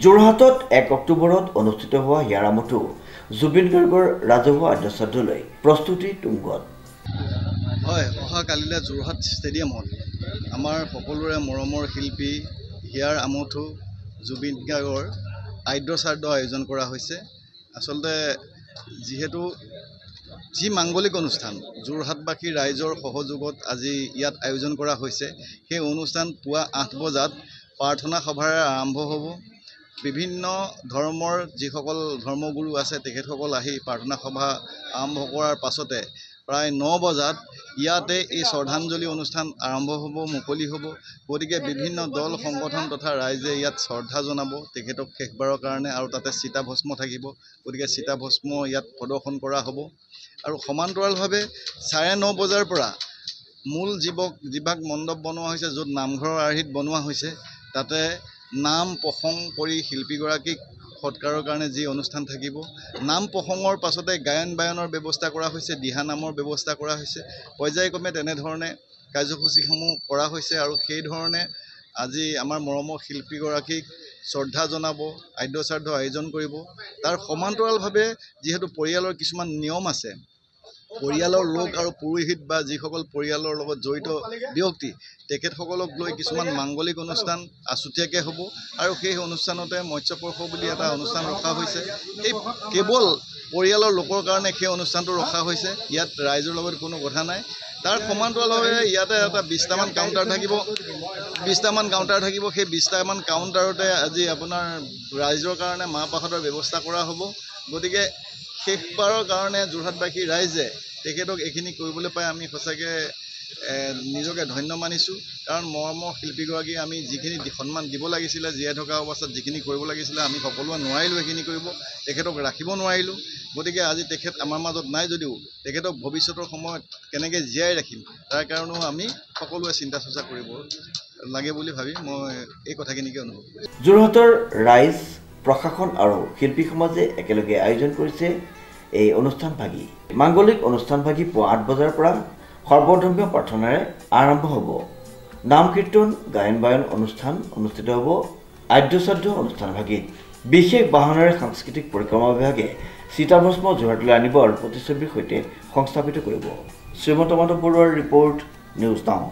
যোৰহাটত 1 অক্টোবৰত অনুষ্ঠিত হোৱা হিয়াৰামঠু জুবিন গাৰ্গৰ ৰাজহুৱা আদ্যশ্ৰাদ্ধলৈ প্ৰস্তুতি তুংগত। হয়, অহাকালিলৈ যোৰহাট ষ্টেডিয়ামত আমাৰ সকলোৰে মৰমৰ শিল্পী হিয়াৰ আমঠু জুবিন গাৰ্গৰ আদ্যশ্ৰাদ্ধ আয়োজন কৰা হৈছে। আচলতে যিহেতু যি মাংগলিক অনুষ্ঠান যোৰহাটবাসী ৰাইজৰ সহযোগত আজি ইয়াত আয়োজন কৰা হৈছে, সেই অনুষ্ঠান পুৱা 8 বজাত প্ৰাৰ্থনা সভাৰে আৰম্ভ হ'ব। বিভিন্ন ধৰ্মৰ যিসকল ধৰ্মগুৰু আছে তেখেতসকল আহি প্ৰাৰ্থনা সভা আৰম্ভ কৰাৰ পাছতে প্ৰায় 9 বজাত ইয়াতে এই শ্ৰদ্ধাঞ্জলি অনুষ্ঠান আৰম্ভ হ'ব, মুকলি হ'ব। গতিকে বিভিন্ন দল সংগঠন তথা ৰাইজে ইয়াত শ্ৰদ্ধা জনাব তেখেতক শেষবাৰৰ কাৰণে, আৰু তাতে চিতাভস্ম থাকিব। গতিকে চিতাভস্ম ইয়াত প্ৰদৰ্শন কৰা হ'ব। আৰু সমান্তৰালভাৱে 9:30 বজাৰ পৰা মূল যিভাগ মণ্ডপ বনোৱা হৈছে, য'ত নামঘৰৰ আৰ্হিত বনোৱা হৈছে, তাতে নাম প্ৰসংগ কৰি শিল্পীগৰাকীক সৎকাৰৰ কাৰণে যি অনুষ্ঠান থাকিব, নাম প্ৰসংগৰ পাছতে গায়ন বায়নৰ ব্যৱস্থা কৰা হৈছে, দিহা নামৰ ব্যৱস্থা কৰা হৈছে। পৰ্যায়ক্ৰমে তেনেধৰণে কাৰ্যসূচীসমূহ কৰা হৈছে আৰু সেইধৰণে আজি আমাৰ মৰমৰ শিল্পীগৰাকীক শ্ৰদ্ধা জনাব, আদ্যশ্ৰাদ্ধ আয়োজন কৰিব। তাৰ সমান্তৰালভাৱে যিহেতু পৰিয়ালৰ কিছুমান নিয়ম আছে, পৰিয়ালৰ লোক আৰু পুৰোহিত বা যিসকল পৰিয়ালৰ লগত জড়িত ব্যক্তি তেখেতসকলক লৈ কিছুমান মাংগলিক অনুষ্ঠান আছুতীয়াকৈ হ'ব। আৰু সেই অনুষ্ঠানতে মৎস্যপৰ্শ বুলি এটা অনুষ্ঠান ৰখা হৈছে। এই কেৱল পৰিয়ালৰ লোকৰ কাৰণে সেই অনুষ্ঠানটো ৰখা হৈছে, ইয়াত ৰাইজৰ লগত কোনো কথা নাই। তাৰ সমান্তৰালভাৱে ইয়াতে এটা 20টামান কাউণ্টাৰ থাকিব। 20টামান কাউণ্টাৰ থাকিব। সেই 20টামান কাউণ্টাৰতে আজি আপোনাৰ ৰাইজৰ কাৰণে মাহ প্ৰসাদৰ ব্যৱস্থা কৰা হ'ব। গতিকে শেষবাৰৰ কাৰণে যোৰহাটবাসী ৰাইজে তেখেতক এইখিনি কৰিবলৈ পাই আমি সঁচাকৈ নিজকে ধন্য মানিছোঁ। কাৰণ মৰমৰ শিল্পীগৰাকী আমি যিখিনি সন্মান দিব লাগিছিলে, জীয়াই থকা অৱস্থাত যিখিনি কৰিব লাগিছিলে, আমি সকলোৱে নোৱাৰিলোঁ সেইখিনি কৰিব, তেখেতক ৰাখিব নোৱাৰিলোঁ। গতিকে আজি তেখেত আমাৰ মাজত নাই যদিও তেখেতক ভৱিষ্যতৰ সময়ত কেনেকৈ জীয়াই ৰাখিম তাৰ কাৰণেও আমি সকলোৱে চিন্তা চৰ্চা কৰিব লাগে বুলি ভাবি মই এই কথাখিনিকে অনুভৱ কৰিছোঁ। যোৰহাটৰ ৰাইজ, প্ৰশাসন আৰু শিল্পী সমাজে একেলগে আয়োজন কৰিছে এই অনুষ্ঠানভাগী। মাংগলিক অনুষ্ঠানভাগী পুৱা 8 বজাৰ পৰা সৰ্বধৰ্মীয় প্ৰাৰ্থনাৰে আৰম্ভ হ'ব। নাম কীৰ্তন, গায়ন বায়ন অনুষ্ঠান অনুষ্ঠিত হ'ব আদ্যশ্ৰাদ্ধ অনুষ্ঠানভাগীত। বিশেষ বাহনেৰে সাংস্কৃতিক পৰিক্ৰমা বিভাগে চিতাভস্ম যোৰহাটলৈ আনিব আৰু প্ৰতিচ্ছবিৰ সৈতে সংস্থাপিত কৰিব। শ্ৰীমন্ত মাধৱ বৰুৱাৰ ৰিপৰ্ট, নিউজ নাও।